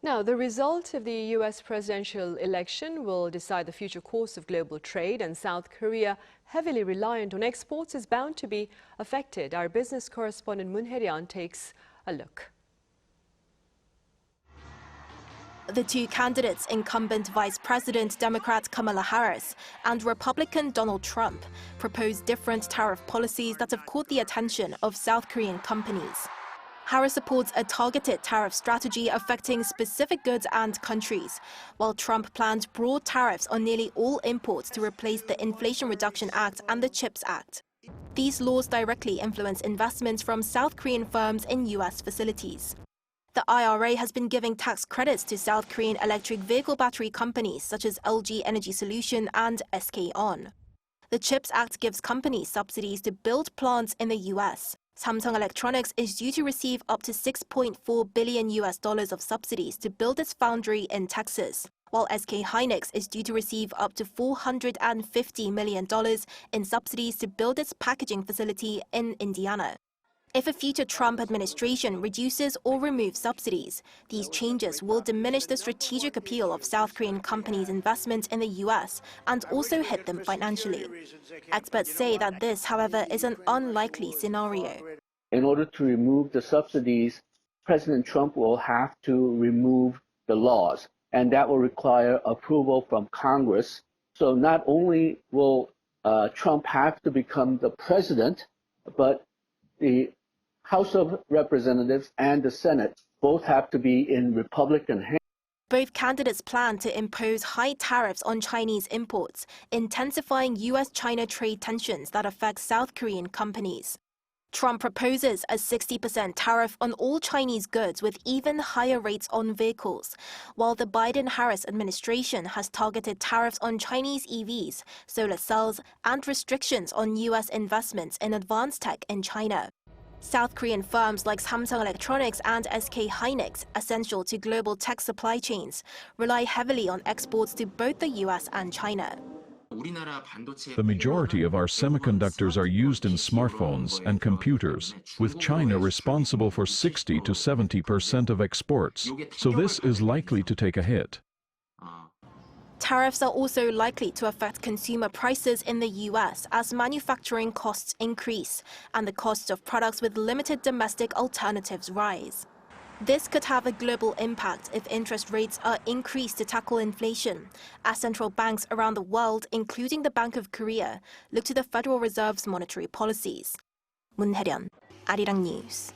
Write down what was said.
Now, the result of the U.S. presidential election will decide the future course of global trade, and South Korea, heavily reliant on exports, is bound to be affected. Our business correspondent Moon Hye-ryeon takes a look. The two candidates, incumbent Vice President Democrat Kamala Harris and Republican Donald Trump, propose different tariff policies that have caught the attention of South Korean companies. Harris supports a targeted tariff strategy affecting specific goods and countries, while Trump planned broad tariffs on nearly all imports to replace the Inflation Reduction Act and the CHIPS Act. These laws directly influence investments from South Korean firms in U.S. facilities. The IRA has been giving tax credits to South Korean electric vehicle battery companies such as LG Energy Solution and SK On. The CHIPS Act gives companies subsidies to build plants in the U.S. Samsung Electronics is due to receive up to $6.4 billion of subsidies to build its foundry in Texas, while SK Hynix is due to receive up to $450 million in subsidies to build its packaging facility in Indiana. If a future Trump administration reduces or removes subsidies, these changes will diminish the strategic appeal of South Korean companies' investment in the U.S. and also hit them financially. Experts say that this, however, is an unlikely scenario. In order to remove the subsidies, President Trump will have to remove the laws, and that will require approval from Congress. So not only will Trump have to become the president, but the House of Representatives and the Senate both have to be in Republican hands. Both candidates plan to impose high tariffs on Chinese imports, intensifying U.S.-China trade tensions that affect South Korean companies. Trump proposes a 60% tariff on all Chinese goods with even higher rates on vehicles, while the Biden-Harris administration has targeted tariffs on Chinese EVs, solar cells, and restrictions on U.S. investments in advanced tech in China. South Korean firms like Samsung Electronics and SK Hynix, essential to global tech supply chains, rely heavily on exports to both the U.S. and China. The majority of our semiconductors are used in smartphones and computers, with China responsible for 60 to 70% of exports, so this is likely to take a hit. Tariffs are also likely to affect consumer prices in the U.S. as manufacturing costs increase and the costs of products with limited domestic alternatives rise. This could have a global impact if interest rates are increased to tackle inflation, as central banks around the world, including the Bank of Korea, look to the Federal Reserve's monetary policies. Moon Hye-ryeon, Arirang News.